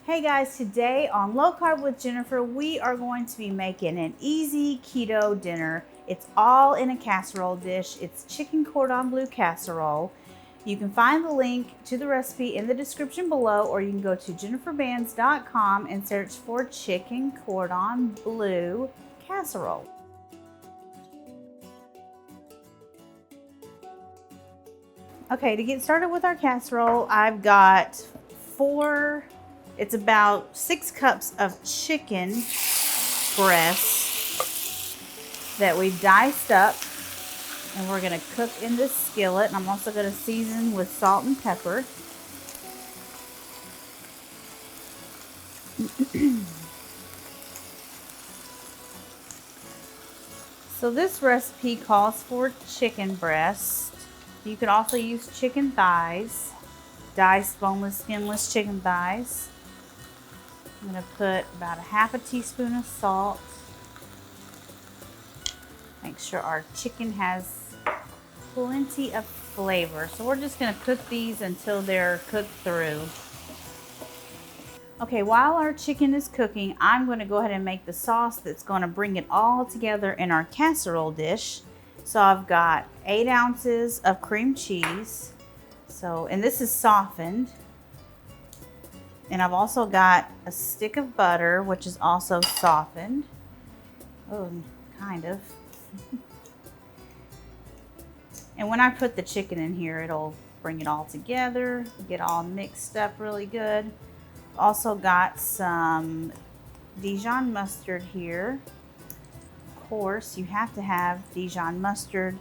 Hey guys, today on Low Carb with Jennifer, we are going to be making an easy keto dinner. It's all in a casserole dish. It's chicken cordon bleu casserole. You can find the link to the recipe in the description below, or you can go to jenniferbands.com and search for chicken cordon bleu casserole. Okay, to get started with our casserole, I've got it's about 6 cups of chicken breast that we've diced up, and we're gonna cook in this skillet. And I'm also gonna season with salt and pepper. So this recipe calls for chicken breast. You could also use chicken thighs, diced boneless, skinless chicken thighs. I'm going to put about 1/2 teaspoon of salt. Make sure our chicken has plenty of flavor. So we're just going to cook these until they're cooked through. Okay, while our chicken is cooking, I'm going to go ahead and make the sauce that's going to bring it all together in our casserole dish. So I've got 8 ounces of cream cheese. And this is softened. And I've also got a stick of butter, which is also softened. Oh, kind of. And when I put the chicken in here, it'll bring it all together, get all mixed up really good. Also got some Dijon mustard here. Of course, you have to have Dijon mustard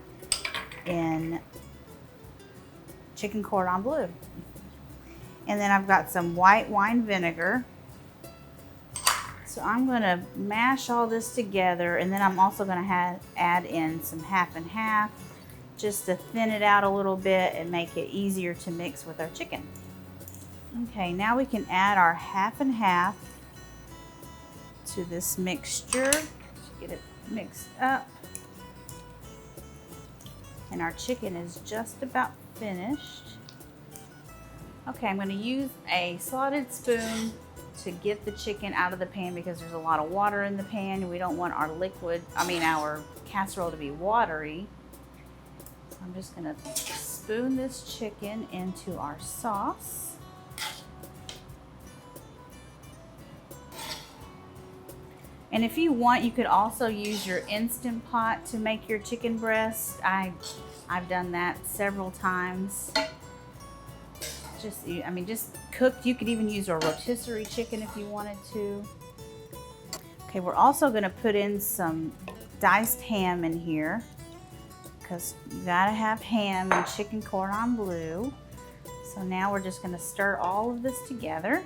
in chicken cordon bleu. And then I've got some white wine vinegar. So I'm gonna mash all this together, and then I'm also gonna add in some half and half just to thin it out a little bit and make it easier to mix with our chicken. Okay, now we can add our half and half to this mixture to get it mixed up. And our chicken is just about finished. Okay, I'm going to use a slotted spoon to get the chicken out of the pan because there's a lot of water in the pan. We don't want our our casserole to be watery. So I'm just going to spoon this chicken into our sauce. And if you want, you could also use your Instant Pot to make your chicken breast. I've done that several times. Just cooked. You could even use a rotisserie chicken if you wanted to. Okay, we're also gonna put in some diced ham in here because you gotta have ham and chicken cordon bleu. So now we're just gonna stir all of this together.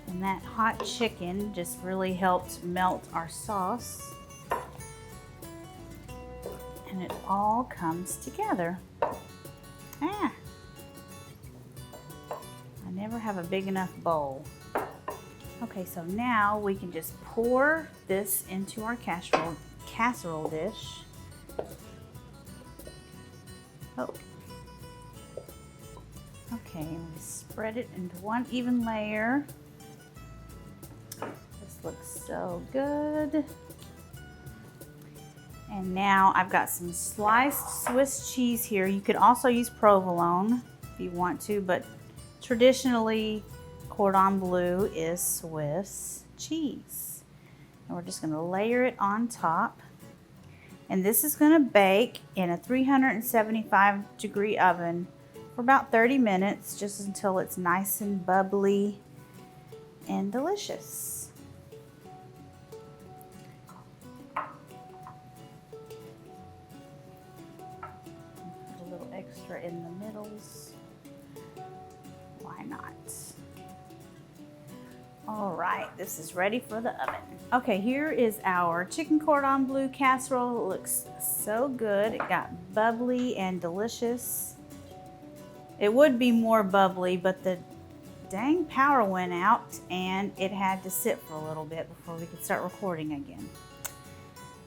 And that hot chicken just really helped melt our sauce. And it all comes together. I never have a big enough bowl. Okay, so now we can just pour this into our casserole dish. Oh. Okay, we spread it into one even layer. This looks so good. And now I've got some sliced Swiss cheese here. You could also use provolone if you want to, but traditionally cordon bleu is Swiss cheese. And we're just going to layer it on top. And this is going to bake in a 375-degree oven for about 30 minutes, just until it's nice and bubbly and delicious. Put a little extra in the middles. Why not? All right, this is ready for the oven. Okay, here is our chicken cordon bleu casserole. It looks so good. It got bubbly and delicious. It would be more bubbly, but the dang power went out and it had to sit for a little bit before we could start recording again.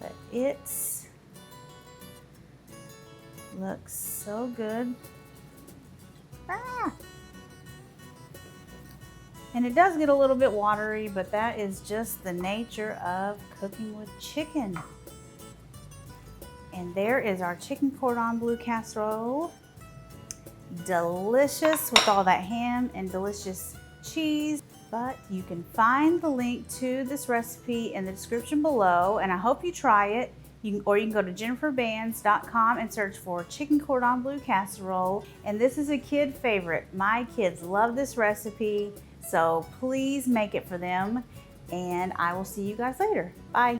But it looks so good. And it does get a little bit watery, but that is just the nature of cooking with chicken. And there is our chicken cordon bleu casserole. Delicious with all that ham and delicious cheese. But you can find the link to this recipe in the description below, and I hope you try it. Or you can go to jenniferbands.com and search for chicken cordon bleu casserole. And this is a kid favorite. My kids love this recipe, so please make it for them. And I will see you guys later. Bye.